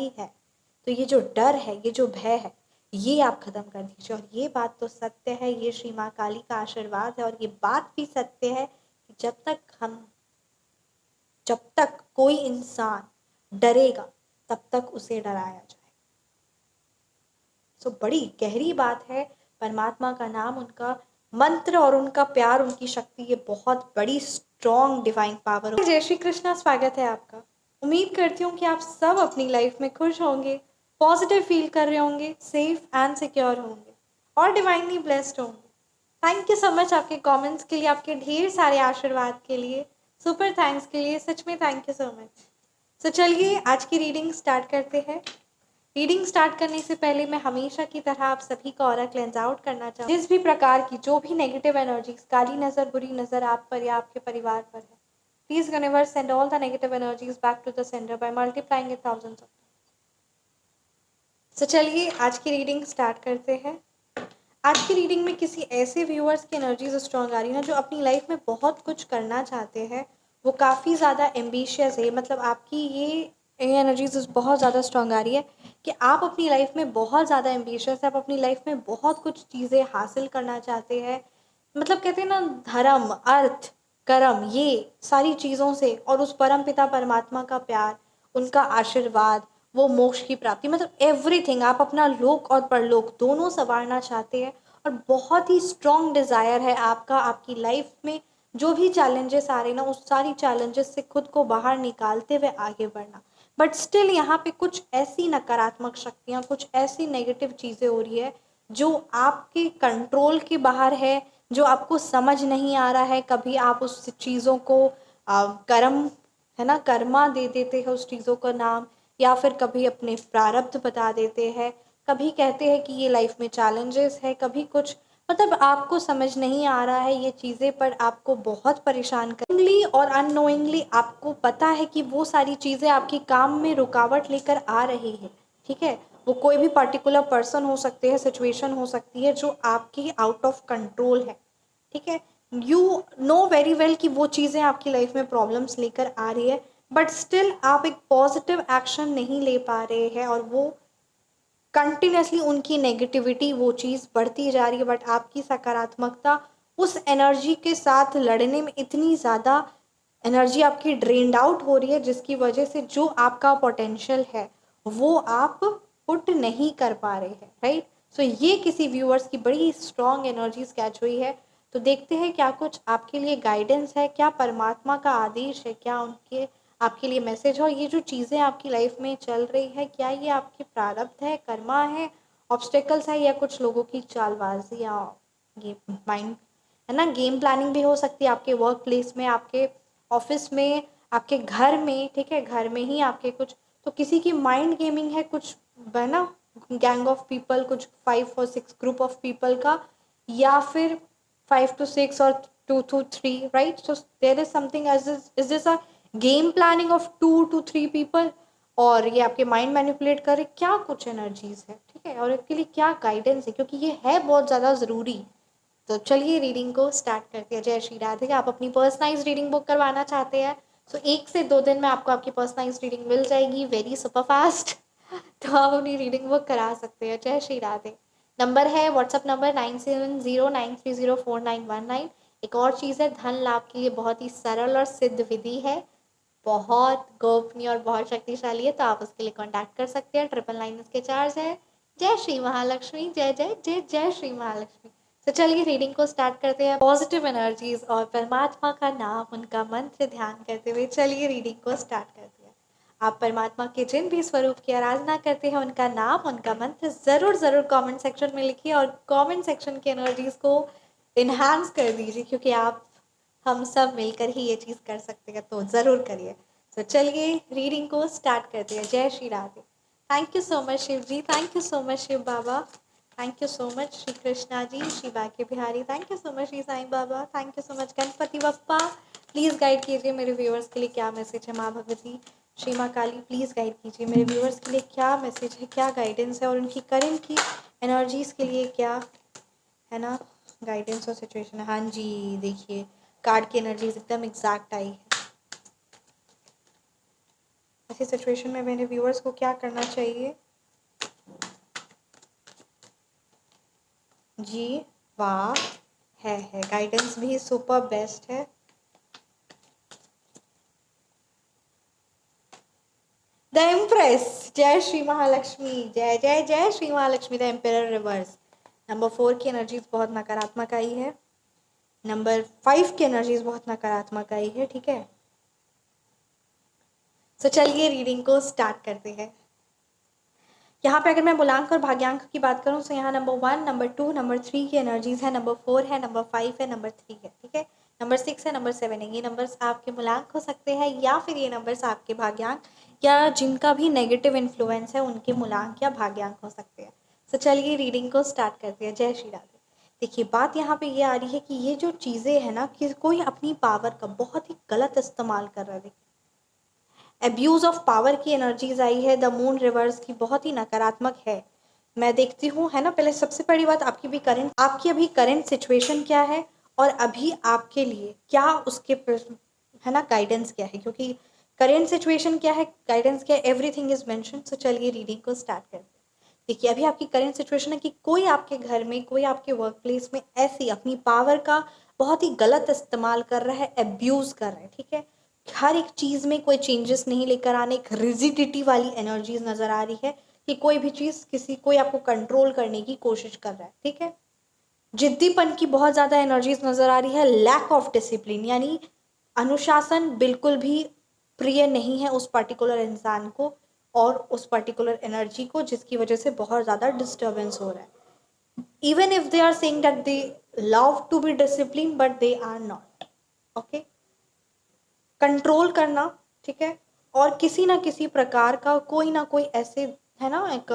ही है। तो ये जो डर है, ये जो भय है, ये आप खत्म कर दीजिए। और ये बात तो सत्य है, ये श्री माँ काली का आशीर्वाद है। और ये बात भी सत्य है कि जब तक कोई इंसान डरेगा तब तक उसे डराया जाए। सो बड़ी गहरी बात है। परमात्मा का नाम, उनका मंत्र और उनका प्यार, उनकी शक्ति, ये बहुत बड़ी स्ट्रॉन्ग डिवाइन पावर। जय श्री कृष्णा, स्वागत है आपका। उम्मीद करती हूँ कि आप सब अपनी लाइफ में खुश होंगे, पॉजिटिव फील कर रहे होंगे, सेफ एंड सिक्योर होंगे और डिवाइनली ब्लेस्ड होंगे। थैंक यू सो मच आपके कमेंट्स के लिए, आपके ढेर सारे आशीर्वाद के लिए, सुपर थैंक्स के लिए, सच में थैंक यू सो मच। तो चलिए आज की रीडिंग स्टार्ट करते हैं। रीडिंग स्टार्ट करने से पहले मैं हमेशा की तरह आप सभी का ऑरा क्लेंस आउट करना चाहूँ। जिस भी प्रकार की जो भी नेगेटिव एनर्जीज, काली नज़र, बुरी नज़र आप पर या आपके परिवार पर है, please universe send all the negative energies back to the sender by multiplying it thousands of. तो चलिए आज की रीडिंग स्टार्ट करते हैं। आज की रीडिंग में किसी ऐसे व्यूअर्स की एनर्जीज स्ट्रॉन्ग आ रही है ना, जो अपनी लाइफ में बहुत कुछ करना चाहते हैं, वो काफ़ी ज़्यादा एम्बिशियस है। मतलब आपकी ये एनर्जीज बहुत ज़्यादा स्ट्रॉन्ग आ रही है कि आप अपनी लाइफ में बहुत ज़्यादा एम्बिशियस है, आप अपनी लाइफ में बहुत कुछ चीज़ें हासिल करना चाहते हैं। मतलब कहते हैं ना, धर्म, अर्थ, कर्म, ये सारी चीज़ों से, और उस परम पिता परमात्मा का प्यार, उनका आशीर्वाद, वो मोक्ष की प्राप्ति, मतलब एवरीथिंग, आप अपना लोक और परलोक दोनों संवारना चाहते हैं। और बहुत ही स्ट्रॉन्ग डिज़ायर है आपका, आपकी लाइफ में जो भी चैलेंजेस आ रहे हैं ना, उस सारी चैलेंजेस से खुद को बाहर निकालते हुए आगे बढ़ना। बट स्टिल यहाँ पे कुछ ऐसी नकारात्मक शक्तियाँ, कुछ ऐसी नेगेटिव चीज़ें हो रही है जो आपके कंट्रोल के बाहर है, जो आपको समझ नहीं आ रहा है। कभी आप उस चीज़ों को कर्म, है ना, कर्मा दे देते हैं उस चीज़ों का नाम, या फिर कभी अपने प्रारब्ध बता देते हैं, कभी कहते हैं कि ये लाइफ में चैलेंजेस है, कभी कुछ, मतलब आपको समझ नहीं आ रहा है ये चीज़ें, पर आपको बहुत परेशान करेंगली और अननोइंगली आपको पता है कि वो सारी चीज़ें आपके काम में रुकावट लेकर आ रही है। ठीक है, वो कोई भी पर्टिकुलर पर्सन हो सकते हैं, सिचुएशन हो सकती है जो आपकी आउट ऑफ कंट्रोल है। ठीक है, यू नो वेरी वेल कि वो चीज़ें आपकी लाइफ में प्रॉब्लम्स लेकर आ रही है, बट स्टिल आप एक पॉजिटिव एक्शन नहीं ले पा रहे हैं, और वो कंटिन्यूसली उनकी नेगेटिविटी, वो चीज़ बढ़ती जा रही है। बट आपकी सकारात्मकता उस एनर्जी के साथ लड़ने में इतनी ज़्यादा, एनर्जी आपकी ड्रेन्ड आउट हो रही है, जिसकी वजह से जो आपका पोटेंशियल है वो आप पुट नहीं कर पा रहे हैं। राइट, सो ये किसी व्यूअर्स की बड़ी स्ट्रॉन्ग एनर्जीज कैच हुई है। तो देखते हैं क्या कुछ आपके लिए गाइडेंस है, क्या परमात्मा का आदेश है, क्या उनके आपके लिए मैसेज हो। ये जो चीज़ें आपकी लाइफ में चल रही है, क्या ये आपके प्रारब्ध है, कर्मा है, ऑब्स्टेकल्स है, या कुछ लोगों की चालबाजी, या ये माइंड, है ना, गेम प्लानिंग भी हो सकती है आपके वर्क प्लेस में, आपके ऑफिस में, आपके घर में। ठीक है, घर में ही आपके कुछ, तो किसी की माइंड गेमिंग है कुछ, है ना, गैंग ऑफ पीपल, कुछ 5 और 6 ग्रुप ऑफ पीपल का, या फिर 5 to 6 और 2 to 3, right. So there is something as is this a game planning of 2 to 3 people, और ये आपके माइंड मैनिपुलेट करे, क्या कुछ एनर्जीज है। ठीक है, और इसके लिए क्या गाइडेंस है, क्योंकि ये है बहुत ज़्यादा ज़रूरी। तो चलिए रीडिंग को स्टार्ट करते हैं। जय श्री राधे। आप अपनी पर्सनलाइज रीडिंग बुक करवाना चाहते हैं, सो 1 से 2 दिन में आपको आपकी पर्सनलाइज रीडिंग मिल जाएगी, वेरी सुपर फास्ट। तो आप अपनी रीडिंग बुक करा सकते हैं। जय श्री राधे। नंबर है व्हाट्सअप नंबर 9709304919। एक और चीज़ है, धन लाभ के लिए बहुत ही सरल और सिद्ध विधि है, बहुत गोपनीय और बहुत शक्तिशाली है, तो आप उसके लिए कांटेक्ट कर सकते हैं। 999 इसके चार्ज है। जय श्री महालक्ष्मी, जय जय जय जय श्री महालक्ष्मी। तो चलिए रीडिंग को स्टार्ट करते हैं। पॉजिटिव एनर्जीज और परमात्मा का नाम, उनका मंत्र ध्यान करते हुए चलिए रीडिंग को स्टार्ट करते हैं। आप परमात्मा के जिन भी स्वरूप की आराधना करते हैं, उनका नाम, उनका मंत्र ज़रूर ज़रूर कमेंट सेक्शन में लिखिए, और कमेंट सेक्शन की एनर्जीज को इन्हांस कर दीजिए, क्योंकि आप, हम सब मिलकर ही ये चीज़ कर सकते हैं, तो ज़रूर करिए। तो चलिए रीडिंग को स्टार्ट करते हैं। जय Shri Radhe. Thank you so much Shiv ji, thank you so much Shiv Baba, thank you so much Shri Krishna ji, Shri Banke Bihari, thank you so much Shri Sai Baba, thank you so much Ganpati Bappa. Please guide कीजिए मेरे व्यूअर्स के लिए क्या मैसेज है। माँ भगवती, श्री माँ काली, प्लीज़ गाइड कीजिए मेरे व्यूअर्स के लिए क्या मैसेज है, क्या गाइडेंस है, और उनकी करंट की एनर्जीज़ के लिए क्या, है ना, गाइडेंस और सिचुएशन है। हाँ जी, देखिए कार्ड की एनर्जीज एकदम एग्जैक्ट आई है। ऐसी सिचुएशन में मेरे व्यूअर्स को क्या करना चाहिए? जी वाह, है गाइडेंस भी सुपर बेस्ट है। द एम्प्रेस, जय श्री महालक्ष्मी, जय जय जय Shri Mahalakshmi. The emperor reverse. Number 4 की एनर्जीज बहुत नकारात्मक आई है। नंबर 5 की एनर्जीज बहुत नकारात्मक आई है। ठीक है, तो चलिए रीडिंग को स्टार्ट करते हैं। यहाँ पे अगर मैं मूलांक और भाग्यांक की बात करूँ तो यहाँ नंबर 1, नंबर 2, नंबर 3 की एनर्जीज है, नंबर 4 है, नंबर 5 है, नंबर 3 है। ठीक है, नंबर 6 है, नंबर 7 है। ये नंबर्स आपके मूलांक हो सकते हैं या फिर ये नंबर्स आपके भाग्यांक या जिनका भी नेगेटिव इन्फ्लुएंस है उनके मूलांक या भाग्यांक हो सकते हैं। तो चलिए रीडिंग को स्टार्ट करते हैं। जय श्री राधे। देखिए बात यहाँ पे ये आ रही है कि ये जो चीज़ें हैं ना, कि कोई अपनी पावर का बहुत ही गलत इस्तेमाल कर रहा है। एब्यूज़ ऑफ पावर की एनर्जीज आई है। द मून रिवर्स की बहुत ही नकारात्मक है, मैं देखती हूँ, है ना। पहले सबसे बड़ी बात, आपकी अभी करंट सिचुएशन क्या है और अभी आपके लिए क्या उसके है ना गाइडेंस क्या है, क्योंकि करंट सिचुएशन क्या है, गाइडेंस क्या है, एवरीथिंग इज मेंशन। सो चलिए रीडिंग को स्टार्ट करते हैं। देखिए अभी आपकी करंट सिचुएशन है कि कोई आपके घर में, कोई आपके वर्क प्लेस में ऐसी अपनी पावर का बहुत ही गलत इस्तेमाल कर रहा है, एब्यूज़ कर रहा है। ठीक है, हर एक चीज़ में कोई चेंजेस नहीं लेकर आने, एक रिजिडिटी वाली एनर्जीज नज़र आ रही है कि कोई भी चीज़ कोई आपको कंट्रोल करने की कोशिश कर रहा है। ठीक है, जिद्दीपन की बहुत ज़्यादा एनर्जीज नज़र आ रही है। लैक ऑफ डिसिप्लिन, यानी अनुशासन बिल्कुल भी प्रिय नहीं है उस पर्टिकुलर इंसान को और उस पर्टिकुलर एनर्जी को, जिसकी वजह से बहुत ज़्यादा डिस्टर्बेंस हो रहा है। Even if they are saying that they love to be discipline but they are not. Okay, control करना, ठीक है, और किसी ना किसी प्रकार का कोई ना कोई ऐसे, है ना, एक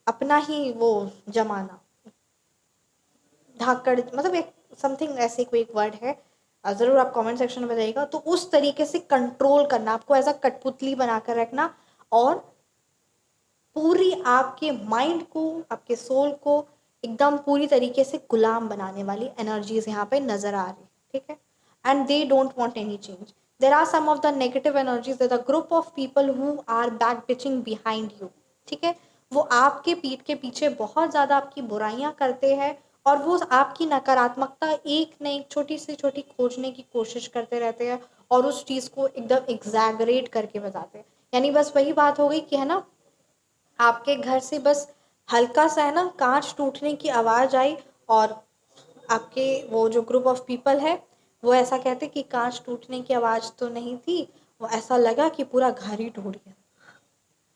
अपना ही वो जमाना, धाकड़, मतलब एक समथिंग ऐसे कोई एक वर्ड है, ज़रूर आप कमेंट सेक्शन में बताइएगा। तो उस तरीके से कंट्रोल करना, आपको ऐसा कठपुतली बनाकर रखना और पूरी आपके माइंड को, आपके सोल को एकदम पूरी तरीके से गुलाम बनाने वाली एनर्जीज यहाँ पे नजर आ रही है। ठीक है, and they don't want any change. There are some of the negative energies, the group of people who are back bitching behind you. ठीक है, वो आपके पीठ के पीछे बहुत ज़्यादा आपकी बुराइयां करते हैं और वो आपकी नकारात्मकता एक न एक छोटी से छोटी खोजने की कोशिश करते रहते हैं और उस चीज़ को एकदम एग्जैगरेट करके बताते हैं। यानी बस वही बात हो गई कि, है ना, आपके घर से बस हल्का सा, है ना, कांच टूटने की आवाज़ आई और आपके वो जो ग्रुप ऑफ पीपल है वो ऐसा कहते कि कांच टूटने की आवाज़ तो नहीं थी, वो ऐसा लगा कि पूरा घर ही टूट गया,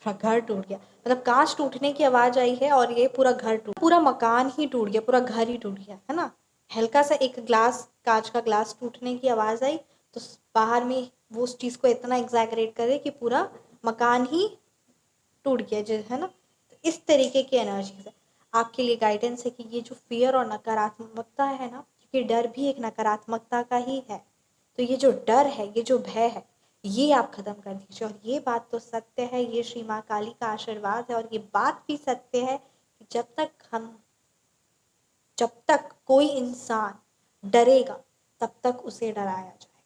पूरा घर टूट गया। मतलब कांच टूटने की आवाज़ आई है और ये पूरा घर पूरा मकान ही टूट गया, पूरा घर ही टूट गया, है ना। हल्का सा एक ग्लास, कांच का ग्लास टूटने की आवाज़ आई तो बाहर में वो उस चीज़ को इतना एग्जैगरेट करे कि पूरा मकान ही टूट गया, जो है ना। तो इस तरीके की एनर्जीज है आपके लिए। गाइडेंस है कि ये जो फियर और नकारात्मकता है ना, क्योंकि डर भी एक नकारात्मकता का ही है, तो ये जो डर है, ये जो भय है, ये आप खत्म कर दीजिए। और ये बात तो सत्य है, ये श्री माँ काली का आशीर्वाद है और ये बात भी सत्य है कि जब तक कोई इंसान डरेगा तब तक उसे डराया जाए।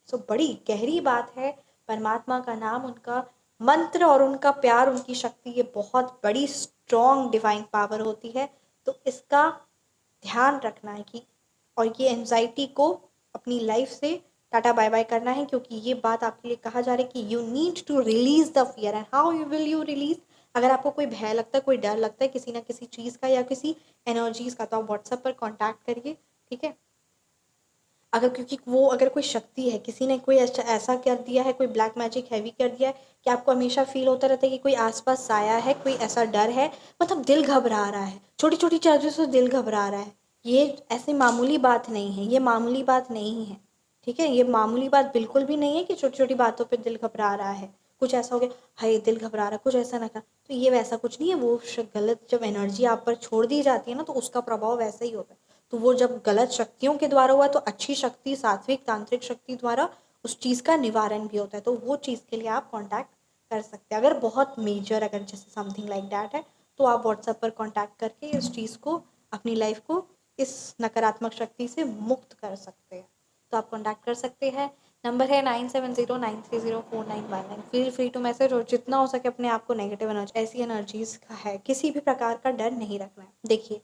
सो बड़ी गहरी बात है। परमात्मा का नाम, उनका मंत्र और उनका प्यार, उनकी शक्ति, ये बहुत बड़ी स्ट्रॉन्ग डिवाइन पावर होती है। तो इसका ध्यान रखना है कि, और ये एंजाइटी को अपनी लाइफ से टाटा बाय बाय करना है, क्योंकि ये बात आपके लिए कहा जा रहा है कि you need to release the fear. And how you will you release? अगर आपको कोई भय लगता है, कोई डर लगता है किसी ना किसी चीज़ का या किसी एनर्जीज का, तो आप व्हाट्सएप पर कॉन्टैक्ट करिए। ठीक है, अगर, क्योंकि वो अगर कोई शक्ति है, किसी ने कोई ऐसा कर दिया है, कोई ब्लैक मैजिक हैवी कर दिया है कि आपको हमेशा फील होता रहता है कि कोई आसपास साया है, कोई ऐसा डर है, मतलब दिल घबरा रहा है, छोटी छोटी चीज़ों से दिल घबरा रहा है। ये ऐसी मामूली बात नहीं है, ये मामूली बात नहीं है। ठीक है, ये मामूली बात बिल्कुल भी नहीं है कि छोटी छोटी बातों पर दिल घबरा रहा है, कुछ ऐसा हो गया, हाय दिल घबरा रहा है, कुछ ऐसा ना कर। तो ये वैसा कुछ नहीं है। वो गलत जब एनर्जी आप पर छोड़ दी जाती है ना, तो उसका प्रभाव वैसा ही होता है। तो वो जब गलत शक्तियों के द्वारा हुआ, तो अच्छी शक्ति, सात्विक तांत्रिक शक्ति द्वारा उस चीज़ का निवारण भी होता है। तो वो चीज़ के लिए आप कांटेक्ट कर सकते हैं। अगर बहुत मेजर, अगर जैसे समथिंग लाइक दैट है, तो आप व्हाट्सएप पर कांटेक्ट करके इस चीज़ को, अपनी लाइफ को इस नकारात्मक शक्ति से मुक्त कर सकते हैं। तो आप कांटेक्ट कर सकते हैं। नंबर है 9709304919। फील फ्री टू मैसेज, और जितना हो सके अपने आप को नेगेटिव एनर्जी, ऐसी एनर्जीज का है किसी भी प्रकार का डर नहीं रखना है। देखिए,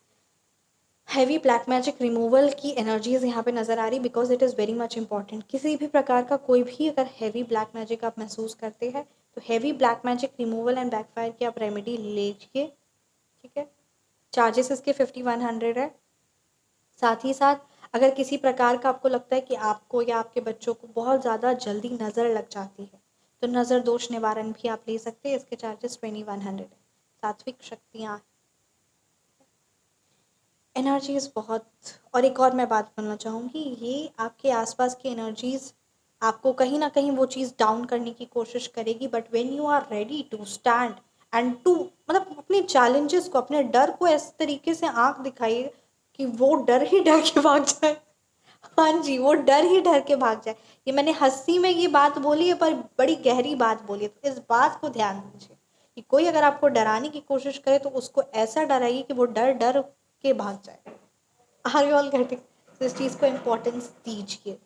हैवी ब्लैक मैजिक रिमूवल की एनर्जीज यहाँ पे नज़र आ रही, because it is very much important. किसी भी प्रकार का कोई भी अगर हैवी ब्लैक मैजिक आप महसूस करते हैं तो heavy black magic removal and backfire की आप रेमेडी लीजिए, ठीक है। चार्जेस इसके 5100 है। साथ ही साथ अगर किसी प्रकार का आपको लगता है कि आपको या आपके बच्चों को बहुत ज़्यादा जल्दी नज़र लग जाती है तो नज़र दोष निवारण भी आप ले सकते हैं। इसके चार्जेस 2100 है। सात्विक शक्तियाँ, एनर्जीज बहुत। और एक और मैं बात बोलना चाहूँगी, ये आपके आसपास की एनर्जीज आपको कहीं ना कहीं वो चीज़ डाउन करने की कोशिश करेगी, but when you are ready to stand and to, मतलब अपने चैलेंजेस को, अपने डर को इस तरीके से आंख दिखाइए कि वो डर ही डर के भाग जाए। हाँ जी, वो डर ही डर के भाग जाए। ये मैंने हंसी में ये बात बोली है, पर बड़ी गहरी बात बोली है, तो इस बात को ध्यान दीजिए कि कोई अगर आपको डराने की कोशिश करे तो उसको ऐसा डराइए कि वो डर डर के भाग जाए। Are you all getting? तो इस चीज़ को इम्पोर्टेंस दीजिए।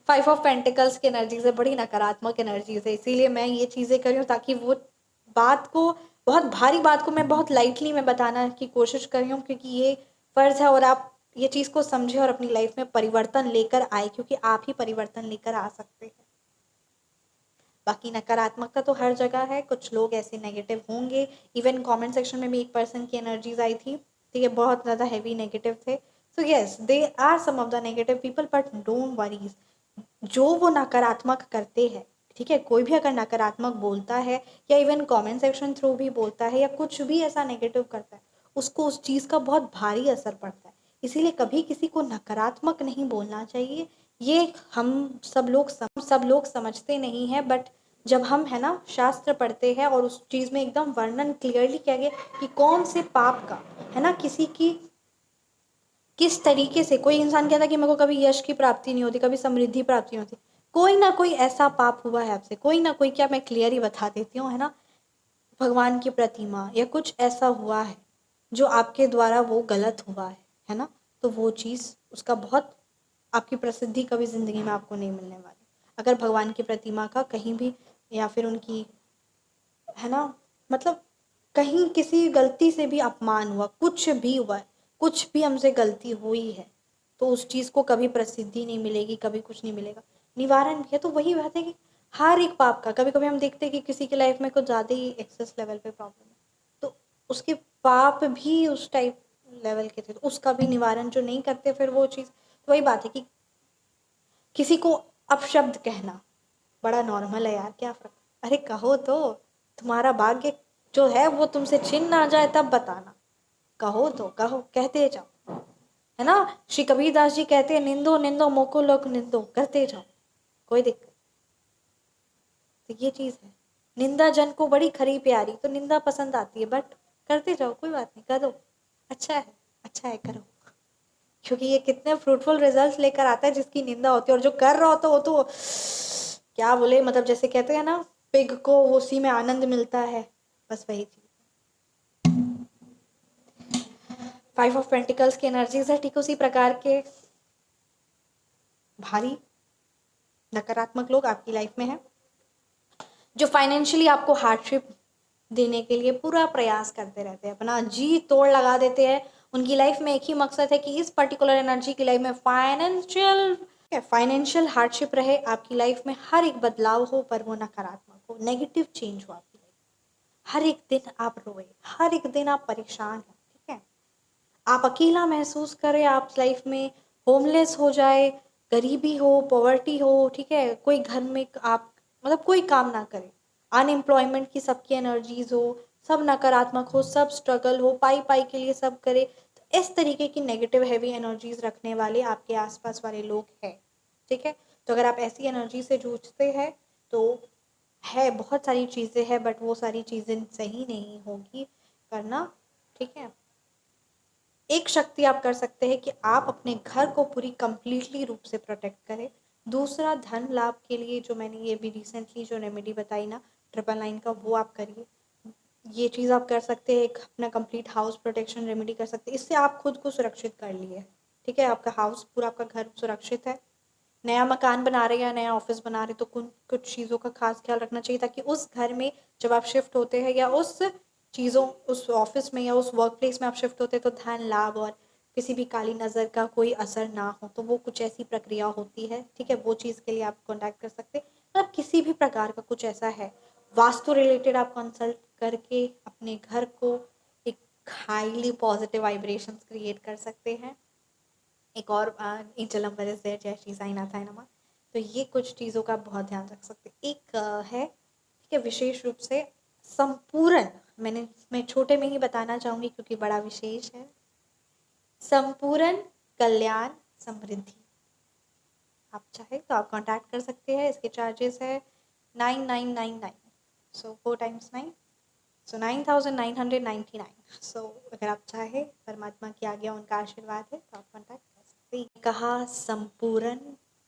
5 ऑफ पेंटिकल्स की एनर्जीज है, बड़ी नकारात्मक एनर्जीज है, इसीलिए मैं ये चीज़ें कर रही हूँ ताकि वो बात को, बहुत भारी बात को मैं बहुत लाइटली मैं बताना की कोशिश कर रही हूँ, क्योंकि ये फ़र्ज़ है और आप ये चीज़ को समझे और अपनी लाइफ में परिवर्तन लेकर आए, क्योंकि आप ही परिवर्तन लेकर आ सकते हैं। बाकी नकारात्मकता तो हर जगह है, कुछ लोग ऐसे नेगेटिव होंगे। इवन कमेंट सेक्शन में भी एक पर्सन की एनर्जीज आई थी, ठीक है, बहुत ज़्यादा हैवी नेगेटिव थे। So yes, they are some of the negative people, but don't worries. जो वो नकारात्मक करते हैं, ठीक है, कोई भी अगर नकारात्मक बोलता है या इवन कमेंट सेक्शन थ्रू भी बोलता है या कुछ भी ऐसा नेगेटिव करता है, उसको उस चीज़ का बहुत भारी असर पड़ता है। इसीलिए कभी किसी को नकारात्मक नहीं बोलना चाहिए। ये हम सब लोग समझते नहीं हैं, बट जब हम, है ना, शास्त्र पढ़ते हैं और उस चीज़ में एकदम वर्णन क्लियरली किया गया कि कौन से पाप का, है ना, किसी की किस तरीके से, कोई इंसान कहता है कि मेरे को कभी यश की प्राप्ति नहीं होती, कभी समृद्धि प्राप्ति नहीं होती, कोई ना कोई ऐसा पाप हुआ है आपसे, कोई ना कोई, क्या मैं क्लियर ही बता देती हूँ, है ना, भगवान की प्रतिमा या कुछ ऐसा हुआ है जो आपके द्वारा वो गलत हुआ है ना, तो वो चीज़ उसका बहुत, आपकी प्रसिद्धि कभी ज़िंदगी में आपको नहीं मिलने वाली। अगर भगवान की प्रतिमा का कहीं भी, या फिर उनकी, है ना, मतलब कहीं किसी गलती से भी अपमान हुआ, कुछ भी हुआ है, कुछ भी हमसे गलती हुई है, तो उस चीज़ को कभी प्रसिद्धि नहीं मिलेगी, कभी कुछ नहीं मिलेगा। निवारण भी है, तो वही बात है कि हर एक पाप का, कभी कभी हम देखते हैं कि किसी की लाइफ में कुछ ज़्यादा ही एक्सेस लेवल पे प्रॉब्लम है, तो उसके पाप भी उस टाइप लेवल के थे, तो उसका भी निवारण जो नहीं करते फिर वो चीज़, तो वही बात है कि किसी को अपशब्द कहना बड़ा नॉर्मल है यार, क्या फर्क। अरे कहो तो, तुम्हारा भाग्य जो है वो तुमसे छिन ना जाए तब बताना। कहो तो कहो, कहते जाओ, है ना। श्री कबीरदास जी कहते हैं, निंदो निंदो मोको लोक निंदो, करते जाओ, कोई दिक्कत। तो ये चीज़ है, निंदा जन को बड़ी खरी प्यारी, तो निंदा पसंद आती है, बट करते जाओ, कोई बात नहीं, करो, अच्छा है, अच्छा है, करो, क्योंकि ये कितने फ्रूटफुल रिजल्ट्स लेकर आता है जिसकी निंदा होती है, और जो कर रहा होता है वो तो क्या बोले, मतलब जैसे कहते हैं ना, पिग को उसी में आनंद मिलता है, बस वही चीज। 5 ऑफ पेंटिकल्स की एनर्जीज है, ठीक उसी प्रकार के भारी नकारात्मक लोग आपकी लाइफ में है, जो फाइनेंशियली आपको हार्डशिप देने के लिए पूरा प्रयास करते रहते हैं, अपना जी तोड़ लगा देते हैं। उनकी लाइफ में एक ही मकसद है कि इस पर्टिकुलर एनर्जी की लाइफ में फाइनेंशियल हार्डशिप रहे, आपकी लाइफ में हर एक बदलाव हो पर वो नकारात्मक हो, नेगेटिव चेंज हो आपकी लाइफ, हर एक दिन आप रोए, हर एक दिन आप परेशान हो, ठीक है, आप अकेला महसूस करें, आप लाइफ में होमलेस हो जाए, गरीबी हो, पॉवर्टी हो, ठीक है, कोई घर में आप, मतलब कोई काम ना करे, अनएम्प्लॉयमेंट की सबकी एनर्जीज हो, सब नकारात्मक हो, सब स्ट्रगल हो, पाई पाई के लिए सब करे, तो इस तरीके की नेगेटिव हैवी एनर्जीज रखने वाले आपके आसपास वाले लोग हैं, ठीक है। तो अगर आप ऐसी एनर्जी से जूझते हैं तो है, बहुत सारी चीज़ें हैं, बट वो सारी चीज़ें सही नहीं होगी करना, ठीक है। एक शक्ति आप कर सकते हैं कि आप अपने घर को पूरी कंप्लीटली रूप से प्रोटेक्ट करें। दूसरा, धन लाभ के लिए जो मैंने ये भी रिसेंटली जो रेमेडी बताई ना, 999 का, वो आप करिए। ये चीज़ आप कर सकते हैं, एक अपना कंप्लीट हाउस प्रोटेक्शन रेमेडी कर सकते हैं, इससे आप खुद को सुरक्षित कर लिए, ठीक है, आपका हाउस पूरा, आपका घर सुरक्षित है। नया मकान बना रहे हैं या नया ऑफिस बना रहे हैं तो कुछ चीज़ों का खास ख्याल रखना चाहिए, ताकि उस घर में जब आप शिफ्ट होते हैं या उस ऑफिस में या उस वर्क प्लेस में आप शिफ्ट होते हैं तो धन लाभ और किसी भी काली नज़र का कोई असर ना हो, तो वो कुछ ऐसी प्रक्रिया होती है। ठीक है, वो चीज़ के लिए आप कॉन्टैक्ट कर सकते हैं। मतलब किसी भी प्रकार का कुछ ऐसा है वास्तु रिलेटेड, आप कंसल्ट करके अपने घर को एक हाईली पॉजिटिव वाइब्रेशंस क्रिएट कर सकते हैं। एक और इंचलम वरस जय श्री साई नाथाय नमः। तो ये कुछ चीज़ों का बहुत ध्यान रख सकते हैं। एक है, ठीक है, विशेष रूप से संपूर्ण, मैं छोटे में ही बताना चाहूँगी क्योंकि बड़ा विशेष है। संपूर्ण कल्याण समृद्धि, आप चाहे तो आप कांटेक्ट कर सकते हैं। इसके चार्जेस है 9999, सो 4 टाइम्स 9, सो 9999। सो अगर आप चाहे, परमात्मा की आज्ञा, उनका आशीर्वाद है तो आप कांटेक्ट कर सकते हैं। कहा संपूर्ण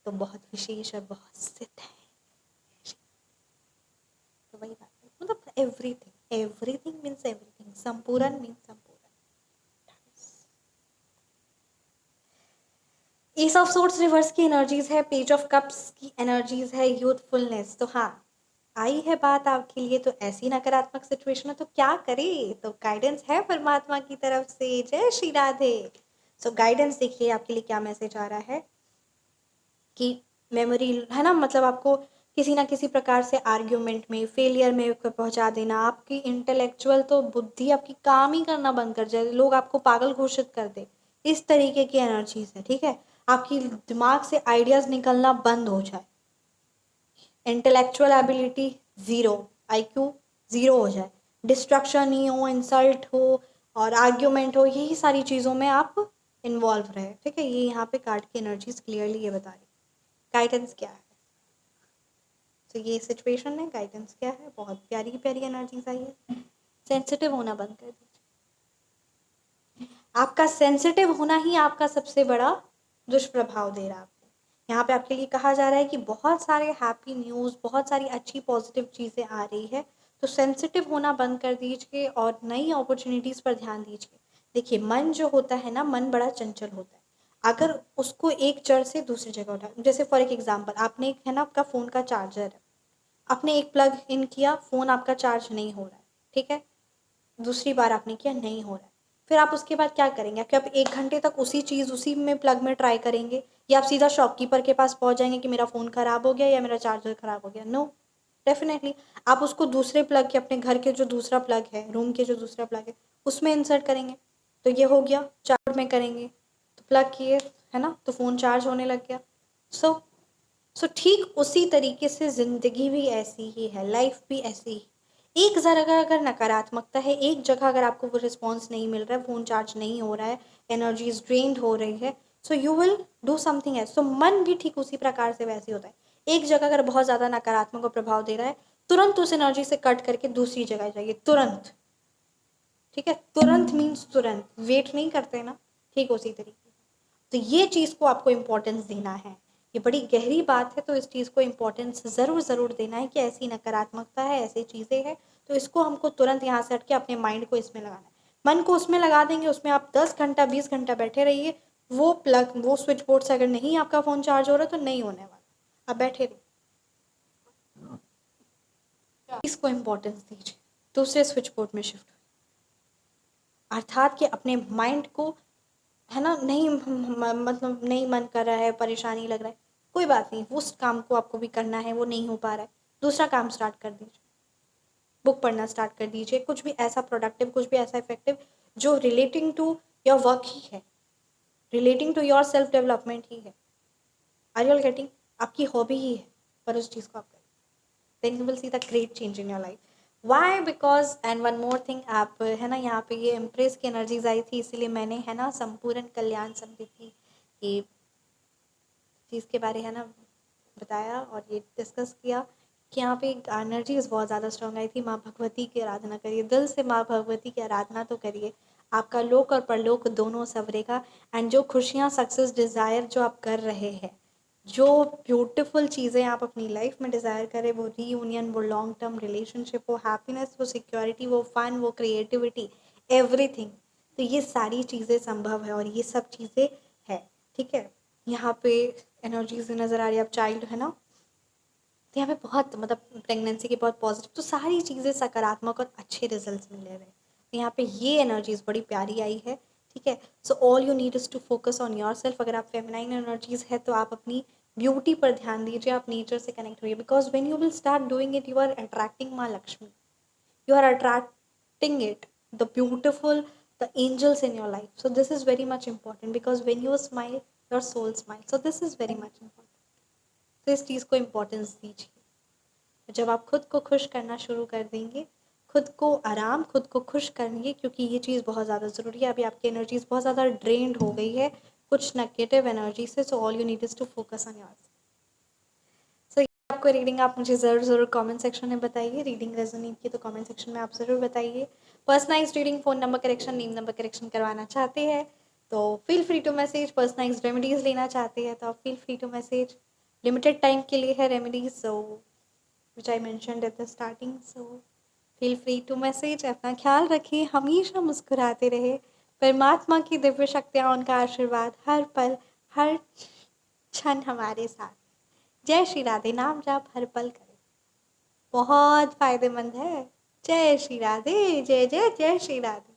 तो बहुत विशेष और बहुत सिद्ध है, तो वही बात है। मतलब एवरीथिंग मीन्स एवरीथिंग, संपूर्ण मीन्स संपूर्ण। एस ऑफ सोर्ट्स रिवर्स की एनर्जीज है, पेज ऑफ कप्स की एनर्जीज है, यूथफुलनेस। तो हाँ, आई है बात आपके लिए तो ऐसी नकारात्मक सिचुएशन है तो क्या करे, तो गाइडेंस है परमात्मा की तरफ से। जय श्री राधे। सो गाइडेंस देखिए आपके लिए क्या मैसेज आ रहा है कि मेमोरी है ना, मतलब आपको किसी ना किसी प्रकार से आर्ग्यूमेंट में, फेलियर में पहुंचा देना, आपकी इंटेलेक्चुअल तो बुद्धि आपकी काम ही करना बंद कर जाए, लोग आपको पागल घोषित कर दे, इस तरीके की एनर्जीज है। ठीक है, आपकी दिमाग से आइडियाज निकलना बंद हो जाए, intellectual ability zero, IQ zero हो जाए, डिस्ट्रक्शन ही हो, इंसल्ट हो और आर्ग्यूमेंट हो, यही सारी चीज़ों में आप इन्वॉल्व रहे। ठीक है, ये यहाँ पे कार्ड की एनर्जीज क्लियरली ये बता रही। गाइडेंस क्या है, तो ये सिचुएशन है, गाइडेंस क्या है, बहुत प्यारी प्यारी एनर्जीज आई है। सेंसिटिव होना बंद कर दीजिए, आपका सेंसिटिव होना ही आपका सबसे बड़ा दुष्प्रभाव दे रहा है आपको। यहाँ पे आपके लिए कहा जा रहा है कि बहुत सारे हैप्पी न्यूज़, बहुत सारी अच्छी पॉजिटिव चीज़ें आ रही है, तो सेंसिटिव होना बंद कर दीजिए और नई अपॉर्चुनिटीज़ पर ध्यान दीजिए। देखिए, मन जो होता है ना, मन बड़ा चंचल होता है। अगर उसको एक जड़ से दूसरी जगह उठा, जैसे फॉर एक एग्जाम्पल, आपने एक है ना, आपका फ़ोन का चार्जर है, आपने एक प्लग इन किया, फ़ोन आपका चार्ज नहीं हो रहा है। ठीक है, दूसरी बार आपने किया, नहीं हो रहा है, फिर आप उसके बाद क्या करेंगे कि आप 1 घंटे तक उसी में प्लग में ट्राई करेंगे, या आप सीधा शॉपकीपर के पास पहुंच जाएंगे कि मेरा फ़ोन ख़राब हो गया या मेरा चार्जर ख़राब हो गया? नो, डेफिनेटली आप उसको दूसरे प्लग के, अपने घर के जो दूसरा प्लग है, रूम के जो दूसरा प्लग है, उसमें इंसर्ट करेंगे। तो ये हो गया, चार्ज में करेंगे तो प्लग किए, है ना, तो फ़ोन चार्ज होने लग गया। सो ठीक उसी तरीके से ज़िंदगी भी ऐसी ही है, लाइफ भी ऐसी ही। एक जगह अगर नकारात्मकता है, एक जगह अगर आपको वो रिस्पॉन्स नहीं मिल रहा है, फ़ोन चार्ज नहीं हो रहा है, एनर्जीज ड्रेन्ड हो रही है, so you will do something else. So मन भी ठीक उसी प्रकार से वैसे होता है। एक जगह अगर बहुत ज़्यादा नकारात्मक प्रभाव दे रहा है, तुरंत उस एनर्जी से कट करके दूसरी जगह जाइए, तुरंत। ठीक है, तुरंत मीन्स तुरंत, वेट नहीं करते ना, ठीक उसी तरीके। तो ये चीज़ को आपको इम्पोर्टेंस देना है, ये बड़ी गहरी बात है, तो इस चीज़ को इम्पोर्टेंस ज़रूर देना है कि ऐसी नकारात्मकता है, ऐसी चीज़ें हैं, तो इसको हमको तुरंत यहाँ से हट के अपने माइंड को इसमें लगाना है। मन को उसमें लगा देंगे, उसमें आप 10 घंटा 20 घंटा बैठे रहिए, वो स्विच बोर्ड से अगर नहीं आपका फ़ोन चार्ज हो रहा तो नहीं होने वाला, आप बैठे रहिए। इसको इम्पोर्टेंस दीजिए, दूसरे स्विच बोर्ड में शिफ्ट, अर्थात कि अपने माइंड को, है ना, नहीं मतलब नहीं मन कर रहा है, परेशानी लग रहा है, कोई बात नहीं, उस काम को आपको भी करना है, वो नहीं हो पा रहा है, दूसरा काम स्टार्ट कर दीजिए, बुक पढ़ना स्टार्ट कर दीजिए, कुछ भी ऐसा प्रोडक्टिव, कुछ भी ऐसा इफेक्टिव जो रिलेटिंग टू योर वर्क ही है, relating to your self development ही है। Are you all getting? आपकी हॉबी ही है, पर उस चीज़ को आप करें, then you will see the great change in your life. Why? Because and one more thing, आप है ना, यहाँ पे ये इम्प्रेस की एनर्जीज आई थी, इसलिए मैंने है ना संपूर्ण कल्याण समृद्धि की चीज़ के बारे है ना बताया और ये डिस्कस किया कि यहाँ पे एनर्जीज बहुत ज़्यादा स्ट्रॉन्ग आई थी। माँ भगवती की आराधना करिए, दिल से माँ भगवती की आराधना तो करिए, आपका लोक और परलोक दोनों संवरेगा। एंड जो खुशियाँ, सक्सेस, डिज़ायर जो आप कर रहे हैं, जो ब्यूटीफुल चीज़ें आप अपनी लाइफ में डिज़ायर करें, वो रीयूनियन, वो लॉन्ग टर्म रिलेशनशिप, वो हैप्पीनेस, वो सिक्योरिटी, वो फन, वो क्रिएटिविटी, एवरीथिंग, तो ये सारी चीज़ें संभव है और ये सब चीज़ें है। ठीक है। यहाँ पे एनर्जीज नज़र आ रही है, आप चाइल्ड है ना, तो यहाँ पे बहुत मतलब प्रेगनेंसी के बहुत पॉजिटिव, तो सारी चीज़ें सकारात्मक और अच्छे रिजल्ट्स मिले रहे, तो यहाँ पे ये एनर्जीज बड़ी प्यारी आई है। ठीक है। So all you need is to focus on yourself. अगर आप फेमिनाइन एनर्जीज है तो आप अपनी ब्यूटी पर ध्यान दीजिए, आप नेचर से कनेक्ट होइए, because when you will start doing it, you are attracting माँ Lakshmi, you are attracting it, the beautiful, the angels in your life. So this is very much important, because when you smile, your soul smiles. So this is very much important. तो इस चीज़ को importance दीजिए। जब आप खुद को खुश करना शुरू कर देंगे, खुद को आराम, खुद को खुश करेंगे, क्योंकि ये चीज़ बहुत ज़्यादा ज़रूरी है। अभी आपकी एनर्जीज बहुत ज़्यादा ड्रेन्ड हो गई है कुछ नेगेटिव एनर्जी से। So all you need is to focus on your. आपको रीडिंग आप मुझे ज़रूर कमेंट सेक्शन में बताइए। रीडिंग रेजोनेट की तो कमेंट सेक्शन में आप ज़रूर बताइए। Personalised reading, phone number correction, name number correction करवाना चाहते हैं तो feel free to message. Personalised remedies लेना चाहते हैं तो आप feel free to message. Limited time के लिए है remedies, so which I mentioned at the starting. So feel free to message. अपना ख्याल रखिए, हमेशा मुस्कुराते रहे। परमात्मा की दिव्य शक्तियाँ, उनका आशीर्वाद हर पल हर क्षण हमारे साथ। जय श्री राधे। नाम जाप हर पल करें, बहुत फायदेमंद है। जय श्री राधे। जय जय जय श्री राधे।